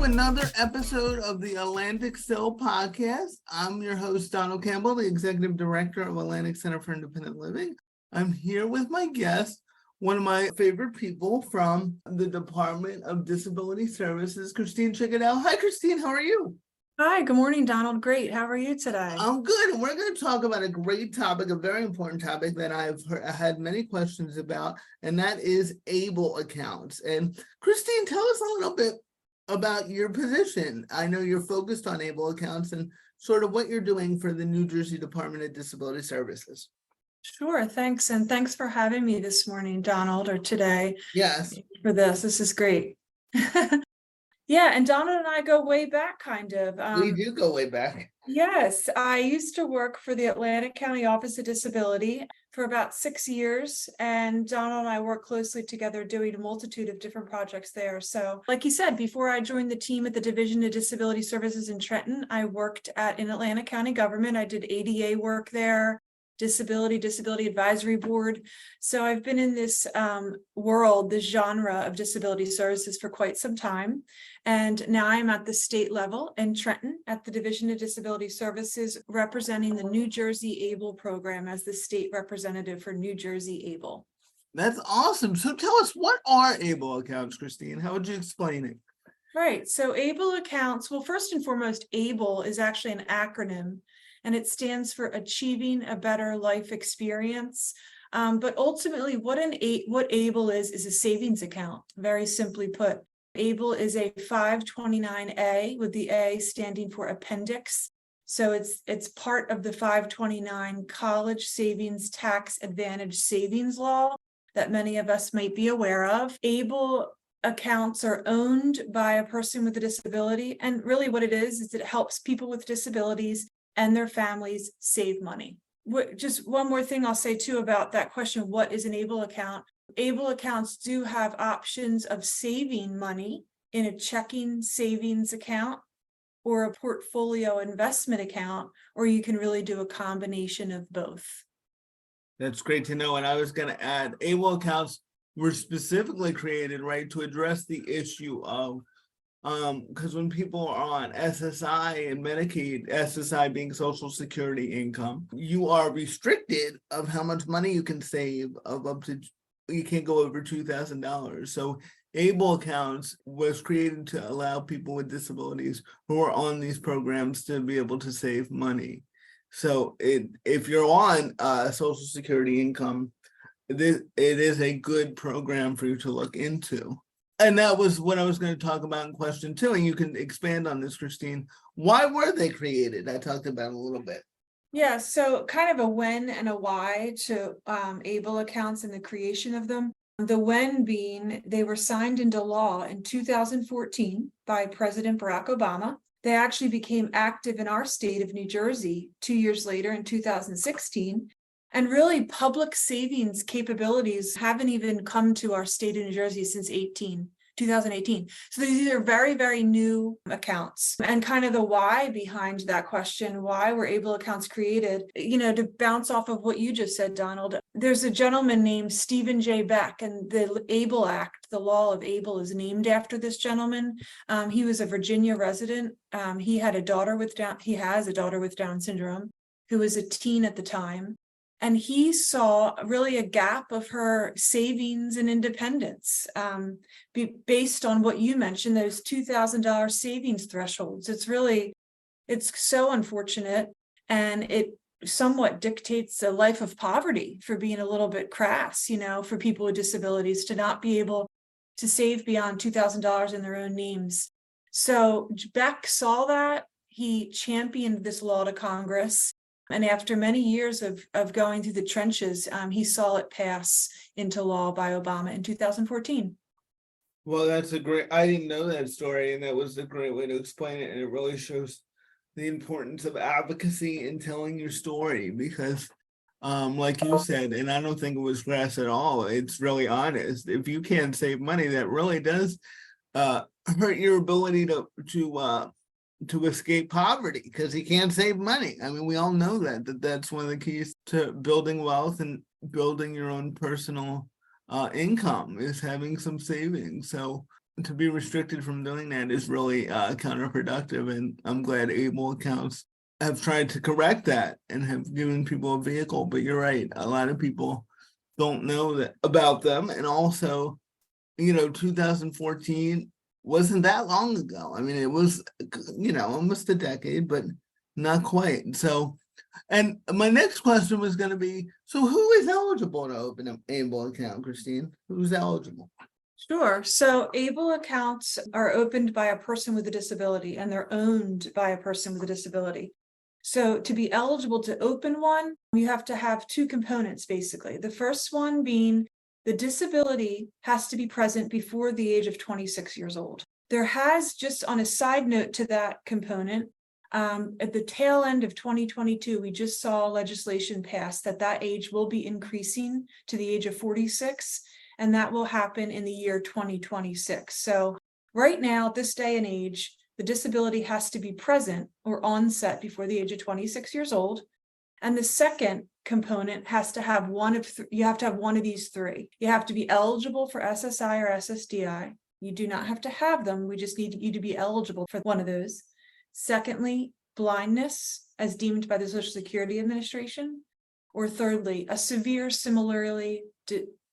another episode of the Atlantic CIL podcast. I'm your host, Donald Campbell, the Executive Director of Atlantic Center for Independent Living. I'm here with my guest, one of my favorite people from the Department of Disability Services, Cristine Chickadel. Hi, Cristine, how are you? Hi, good morning, Donald. Great. How are you today? I'm good. And we're going to talk about a great topic, a very important topic that I've had many questions about, and that is ABLE accounts. And Cristine, tell us a little bit about your position. I know you're focused on ABLE accounts and sort of what you're doing for the New Jersey Department of Disability Services. Sure, thanks. And thanks for having me this morning, Donald, or today. Yes. For this. This is great. Yeah, and Donald and I go way back, kind of. We do go way back. Yes, I used to work for the Atlantic County Office of Disability for about 6 years, and Donald and I work closely together doing a multitude of different projects there. So, like you said, before I joined the team at the Division of Disability Services in Trenton, I worked in Atlantic County government. I did ADA work there, disability advisory board. So I've been in this world, this genre of disability services for quite some time. And now I'm at the state level in Trenton at the Division of Disability Services, representing the New Jersey ABLE program as the state representative for New Jersey ABLE. That's awesome. So tell us, what are ABLE accounts, Cristine? How would you explain it? Right. So ABLE accounts, well, first and foremost, ABLE is actually an acronym, and it stands for Achieving a Better Life Experience. But ultimately, what ABLE is a savings account, very simply put. ABLE is a 529A, with the A standing for appendix. So it's part of the 529 College Savings Tax Advantage Savings Law that many of us might be aware of. ABLE accounts are owned by a person with a disability, and really what it is it helps people with disabilities and their families save money. Just one more thing I'll say too about that question, what is an ABLE account? ABLE accounts do have options of saving money in a checking savings account or a portfolio investment account, or you can really do a combination of both. That's great to know. And I was going to add, ABLE accounts were specifically created, right, to address the issue of because when people are on SSI and Medicaid, SSI being Social Security income, you are restricted of how much money you can save of up to, you can't go over $2,000. So ABLE accounts was created to allow people with disabilities who are on these programs to be able to save money. So if you're on Social Security income, it is a good program for you to look into. And that was what I was going to talk about in question 2, and you can expand on this, Cristine. Why were they created? I talked about a little bit. Yeah, so kind of a when and a why to ABLE accounts and the creation of them. The when being they were signed into law in 2014 by President Barack Obama. They actually became active in our state of New Jersey 2 years later in 2016. And really, public savings capabilities haven't even come to our state of New Jersey since 2018. So these are very, very new accounts. And kind of the why behind that question, why were ABLE accounts created, to bounce off of what you just said, Donald, there's a gentleman named Stephen J. Beck, and the ABLE Act, the law of ABLE, is named after this gentleman. He was a Virginia resident. He has a daughter with Down syndrome, who was a teen at the time. And he saw really a gap of her savings and independence based on what you mentioned, those $2,000 savings thresholds. It's so unfortunate, and it somewhat dictates a life of poverty, for being a little bit crass, for people with disabilities to not be able to save beyond $2,000 in their own names. So Beck saw that. He championed this law to Congress. And after many years of going through the trenches, he saw it pass into law by Obama in 2014. Well, I didn't know that story, and that was a great way to explain it. And it really shows the importance of advocacy and telling your story, because like you said, and I don't think it was crass at all, it's really honest. If you can't save money, that really does hurt your ability to escape poverty, because he can't save money. I mean, we all know that's one of the keys to building wealth and building your own personal income, is having some savings. So to be restricted from doing that is really counterproductive, and I'm glad able accounts have tried to correct that and have given people a vehicle. But you're right, a lot of people don't know that about them. And also, 2014 wasn't that long ago. I mean, it was, almost a decade, but not quite. So, and my next question was going to be, so who is eligible to open an able account, Cristine? Who's eligible? Sure. So ABLE accounts are opened by a person with a disability, and they're owned by a person with a disability. So to be eligible to open one, you have to have two components, basically. The first one being the disability has to be present before the age of 26 years old. There has, just on a side note to that component, at the tail end of 2022, we just saw legislation pass that age will be increasing to the age of 46. And that will happen in the year 2026. So right now, at this day and age, the disability has to be present or onset before the age of 26 years old. And the second component has to have you have to have one of these three. You have to be eligible for SSI or SSDI. You do not have to have them. We just need you to be eligible for one of those. Secondly, blindness as deemed by the Social Security Administration. Or thirdly, a severe similarly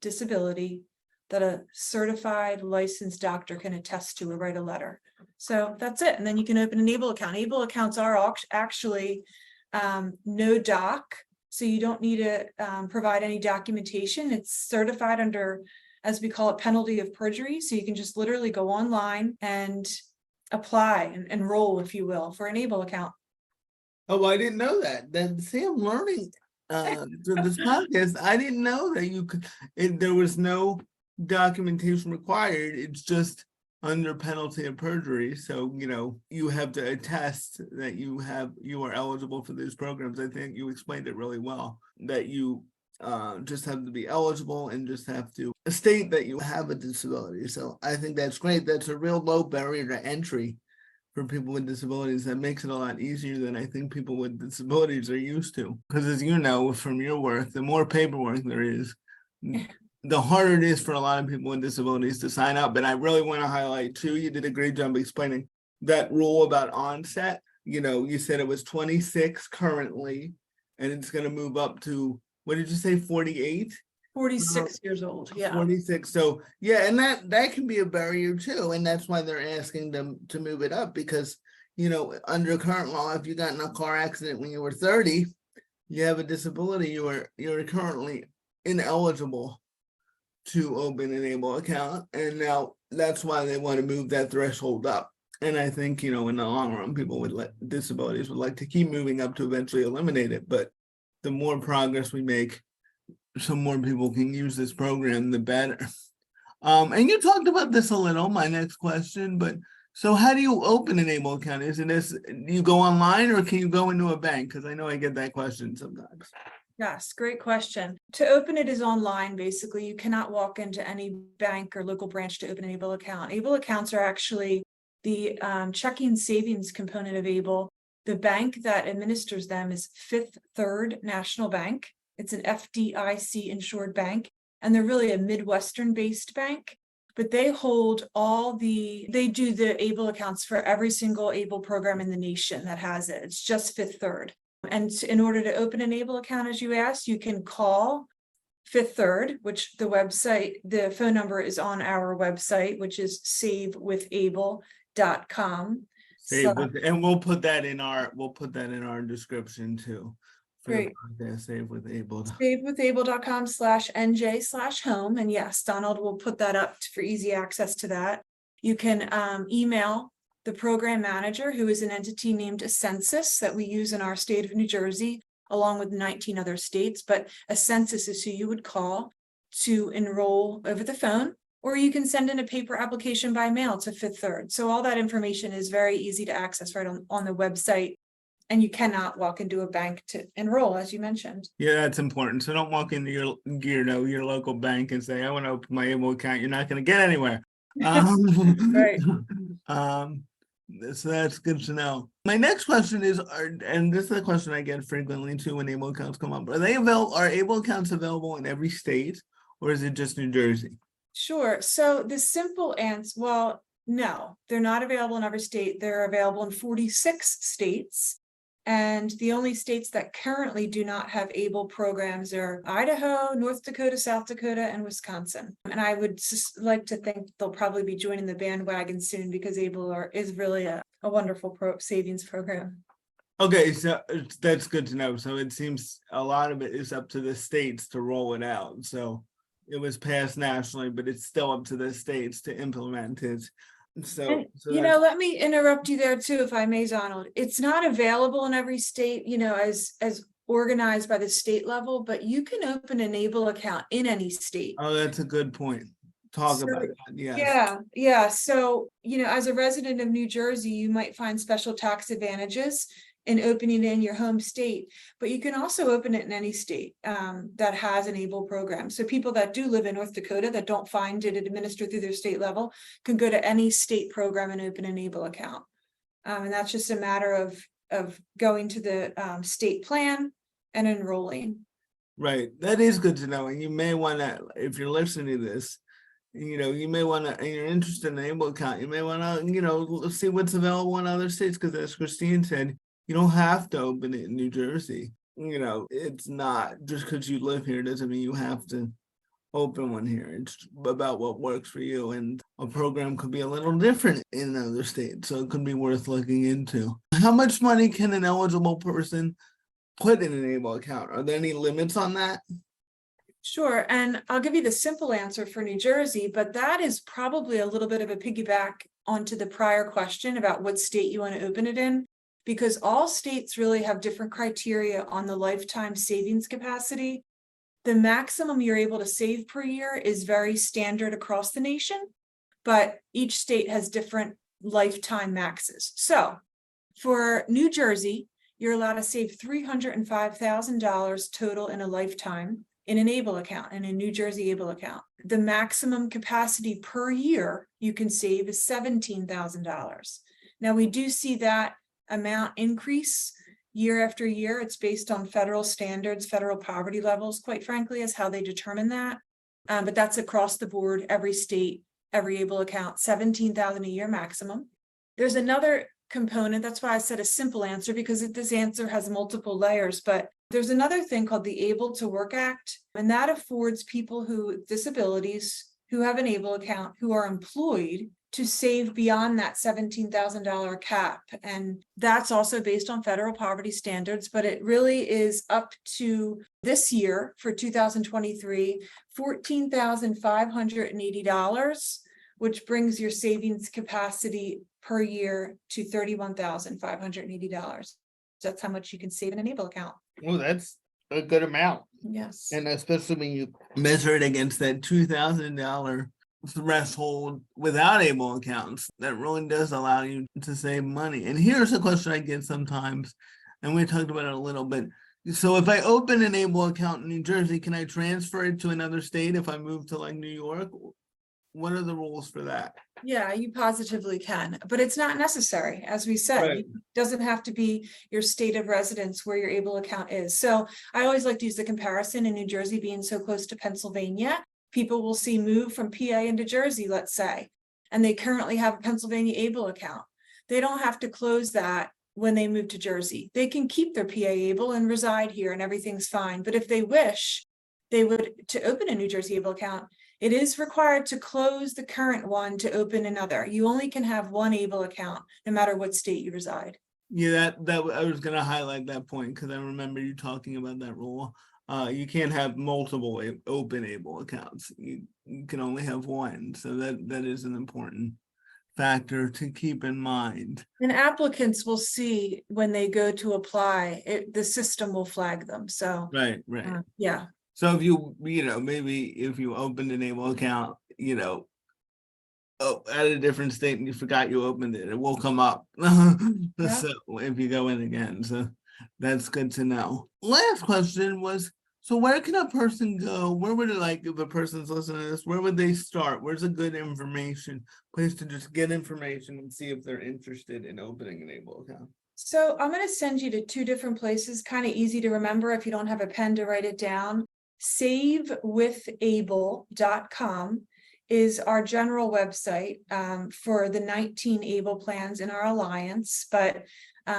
disability that a certified licensed doctor can attest to or write a letter. So that's it. And then you can open an ABLE account. ABLE accounts are actually no doc. So you don't need to provide any documentation. It's certified under, as we call it, penalty of perjury. So you can just literally go online and apply and enroll, if you will, for an ABLE account. Oh, I didn't know that. Then see, I'm learning through this podcast. I didn't know that you could, there was no documentation required. It's just under penalty of perjury. So, you have to attest that you are eligible for these programs. I think you explained it really well, that you just have to be eligible and just have to state that you have a disability. So I think that's great. That's a real low barrier to entry for people with disabilities. That makes it a lot easier than I think people with disabilities are used to. Because as you know from your work, the more paperwork there is, the harder it is for a lot of people with disabilities to sign up. But I really want to highlight too, you did a great job explaining that rule about onset. You said it was 26 currently, and it's going to move up to, what did you say, 48? 46 years old. Yeah. 46. So yeah, and that can be a barrier too. And that's why they're asking them to move it up, because, under current law, if you got in a car accident when you were 30, you have a disability, you're currently ineligible to open an ABLE account. And now that's why they want to move that threshold up. And I think, in the long run, people with disabilities would like to keep moving up to eventually eliminate it. But the more progress we make, so more people can use this program, the better. And you talked about this a little, my next question, but so how do you open an ABLE account? Is it you go online, or can you go into a bank? Because I know I get that question sometimes. Yes, great question. To open it is online. Basically, you cannot walk into any bank or local branch to open an ABLE account. ABLE accounts are actually the checking savings component of ABLE. The bank that administers them is Fifth Third National Bank. It's an FDIC insured bank, and they're really a Midwestern based bank, but they hold they do the ABLE accounts for every single ABLE program in the nation that has it. It's just Fifth Third. And in order to open an ABLE account, as you asked, you can call Fifth Third, which the phone number is on our website, which is savewithable.com. And we'll put that in our description too. Great. Savewithable. Savewithable.com/NJ/home. And yes, Donald will put that up for easy access to that. You can email the program manager, who is an entity named Ascensus that we use in our state of New Jersey, along with 19 other states. But Ascensus is who you would call to enroll over the phone, or you can send in a paper application by mail to Fifth Third. So all that information is very easy to access right on the website. And you cannot walk into a bank to enroll, as you mentioned. Yeah, that's important. So don't walk into your local bank and say, I want to open my ABLE account. You're not going to get anywhere. Right. So that's good to know. My next question is, and this is a question I get frequently too when ABLE accounts come up. Are ABLE accounts available in every state, or is it just New Jersey? Sure. So the simple answer, well, no, they're not available in every state. They're available in 46 states. And the only states that currently do not have ABLE programs are Idaho, North Dakota, South Dakota, and Wisconsin. And I would just like to think they'll probably be joining the bandwagon soon, because is really a wonderful savings program. Okay, so that's good to know. So it seems a lot of it is up to the states to roll it out. So it was passed nationally, but it's still up to the states to implement it. So, And, so let me interrupt you there too, if I may, Donald. It's not available in every state, as organized by the state level, but you can open an ABLE account in any state. oh, that's a good point. Talk So, about that. Yes. Yeah. So, as a resident of New Jersey, you might find special tax advantages in opening in your home state, but you can also open it in any state that has an ABLE program. So people that do live in North Dakota that don't find it administered through their state level can go to any state program and open an ABLE account. And that's just a matter of going to the state plan and enrolling. Right. That is good to know. And you may want to, if you're listening to this, you may want to, and you're interested in an ABLE account, you may want to, see what's available in other states. Because as Cristine said, you don't have to open it in New Jersey. It's not just because you live here doesn't mean you have to open one here. It's about what works for you, and a program could be a little different in another state, so it could be worth looking into. How much money can an eligible person put in an ABLE account? Are there any limits on that? Sure, and I'll give you the simple answer for New Jersey, but that is probably a little bit of a piggyback onto the prior question about what state you want to open it in, because all states really have different criteria on the lifetime savings capacity. The maximum you're able to save per year is very standard across the nation, but each state has different lifetime maxes. So for New Jersey, you're allowed to save $305,000 total in a lifetime in an ABLE account, in a New Jersey ABLE account. The maximum capacity per year you can save is $17,000. Now we do see that amount increase year after year. It's based on federal standards, federal poverty levels, quite frankly, is how they determine that. But that's across the board, every state, every ABLE account, $17,000 a year maximum. There's another component. That's why I said a simple answer, because this answer has multiple layers, but there's another thing called the Able to Work Act, and that affords people with disabilities who have an ABLE account, who are employed, to save beyond that $17,000 cap. And that's also based on federal poverty standards, but it really is up to this year for 2023, $14,580, which brings your savings capacity per year to $31,580. That's how much you can save in an ABLE account. Oh, that's a good amount. Yes. And especially when you measure it against that $2,000 threshold without ABLE accounts, that really does allow you to save money. And here's a question I get sometimes, and we talked about it a little bit. So if I open an ABLE account in New Jersey, can I transfer it to another state if I move to like New York? What are the rules for that? Yeah, you positively can, but it's not necessary. As we said, Right. it doesn't have to be your state of residence where your ABLE account is. So I always like to use the comparison in New Jersey being so close to Pennsylvania. People will see move from PA into Jersey, let's say, and they currently have a Pennsylvania ABLE account. They don't have to close that when they move to Jersey. They can keep their PA ABLE and reside here and everything's fine. But if they wish, they would to open a New Jersey ABLE account, it is required to close the current one to open another. You only can have one ABLE account, no matter what state you reside. Yeah, that I was going to highlight that point because I remember you talking about that rule. You can't have multiple open ABLE accounts. You can only have one. So that is an important factor to keep in mind. And applicants will see when they go to apply, the system will flag them. So Right. yeah. So if maybe if you opened an ABLE account, at a different state and you forgot you opened it, it will come up. Yeah. So if you go in again, so that's good to know. Last question was, so where can a person go? Where would if a person's listening to this, where would they start? Where's a good place to just get information and see if they're interested in opening an ABLE account? So I'm going to send you to two different places, kind of easy to remember if you don't have a pen to write it down. SaveWithABLE.com is our general website for the 19 ABLE plans in our alliance, but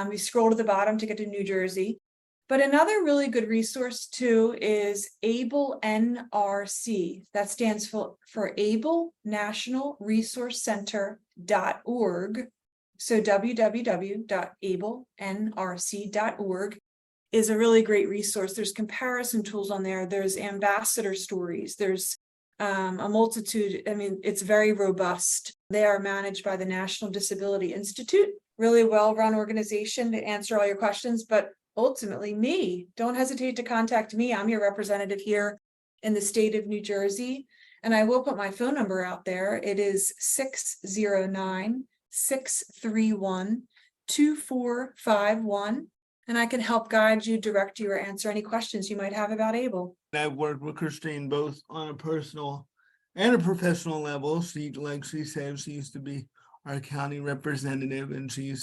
we scroll to the bottom to get to New Jersey. But another really good resource too is ABLE NRC. That stands for ABLE National Resource Center.org. So www.ablenrc.org is a really great resource. There's comparison tools on there. There's ambassador stories. There's a multitude. I mean, it's very robust. They are managed by the National Disability Institute, really well-run organization to answer all your questions. But ultimately, don't hesitate to contact me. I'm your representative here in the state of New Jersey, and I will put my phone number out there. It is 609-631-2451. And I can help guide you, direct you, or answer any questions you might have about ABLE. I've worked with Cristine both on a personal and a professional level. She, like she said, she used to be our county representative, and she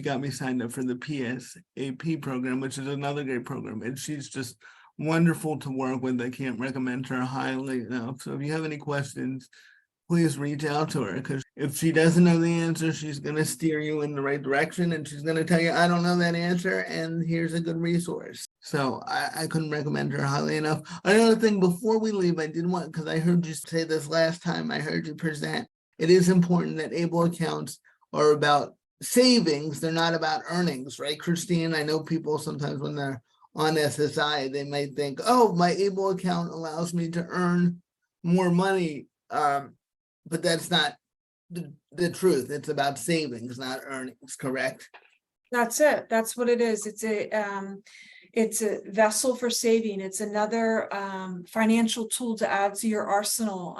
got me signed up for the PSAP program, which is another great program. And she's just wonderful to work with. I can't recommend her highly enough. So if you have any questions, please reach out to her, because if she doesn't know the answer, she's going to steer you in the right direction, and she's going to tell you, I don't know that answer, and here's a good resource. So I couldn't recommend her highly enough. Another thing before we leave, I did want, because I heard you say this last time I heard you present, it is important that ABLE accounts are about savings. They're not about earnings, right, Cristine? I know people sometimes when they're on SSI, they might think, oh, my ABLE account allows me to earn more money. But that's not the truth. It's about savings, not earnings, correct? That's it. That's what it is. It's a vessel for saving. It's another financial tool to add to your arsenal.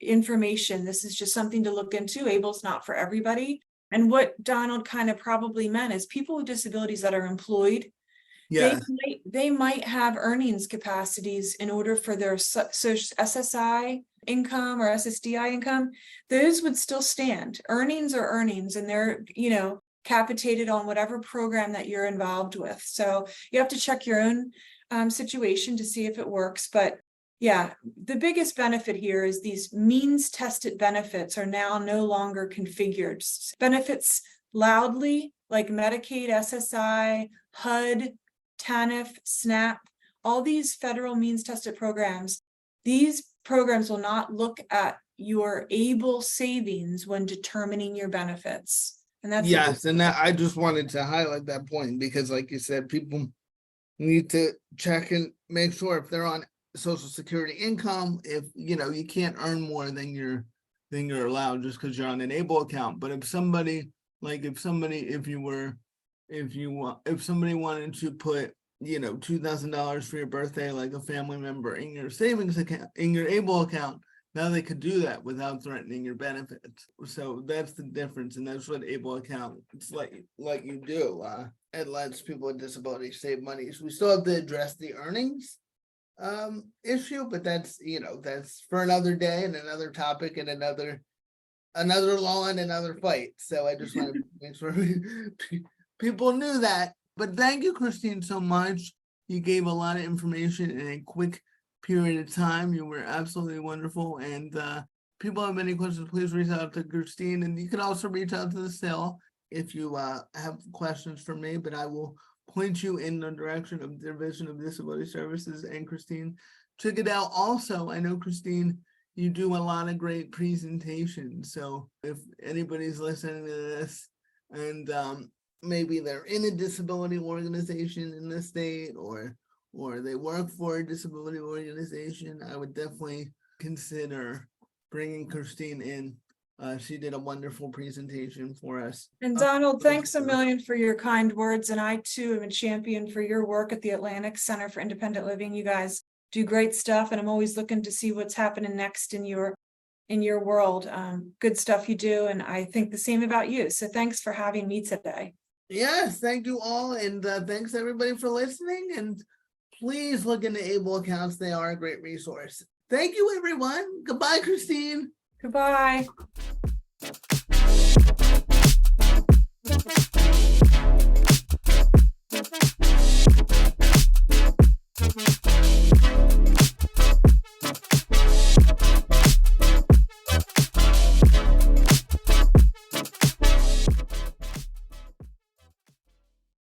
Information. This is just something to look into. ABLE's not for everybody. And what Donald kind of probably meant is people with disabilities that are employed, Yeah. they might have earnings capacities in order for their SSI income or SSDI income. Those would still stand. Earnings are earnings, and they're, capitated on whatever program that you're involved with. So you have to check your own situation to see if it works. But yeah, the biggest benefit here is these means tested benefits are now no longer configured. Benefits loudly, like Medicaid, SSI, HUD, TANF, SNAP, all these federal means tested programs. These programs will not look at your ABLE savings when determining your benefits. And that's yes, and that I just wanted to highlight that point, because like you said, people need to check and make sure if they're on Social Security income, if you can't earn more than you're allowed just because you're on an ABLE account. But if somebody wanted to put $2,000 for your birthday, like a family member, in your savings account, in your ABLE account, now they could do that without threatening your benefits. So that's the difference, and that's what ABLE account, it's like you do. It lets people with disabilities save money. So we still have to address the earnings issue, but that's for another day and another topic and another law and another fight. So I just want to make sure people knew that. But thank you, Cristine, so much. You gave a lot of information in a quick period of time. You were absolutely wonderful. And people have any questions, please reach out to Cristine. And you can also reach out to the CIL if you have questions for me, but I will point you in the direction of the Division of Disability Services and Cristine Chickadel. Also, I know, Cristine, you do a lot of great presentations. So if anybody's listening to this and maybe they're in a disability organization in the state, or they work for a disability organization, I would definitely consider bringing Cristine in. She did a wonderful presentation for us. And Donald, thanks a million for your kind words. And I too am a champion for your work at the Atlantic Center for Independent Living. You guys do great stuff, and I'm always looking to see what's happening next in your world. Good stuff you do, and I think the same about you. So thanks for having me today. Yes, thank you all, and thanks everybody for listening. And please look into ABLE accounts; they are a great resource. Thank you, everyone. Goodbye, Cristine. Goodbye.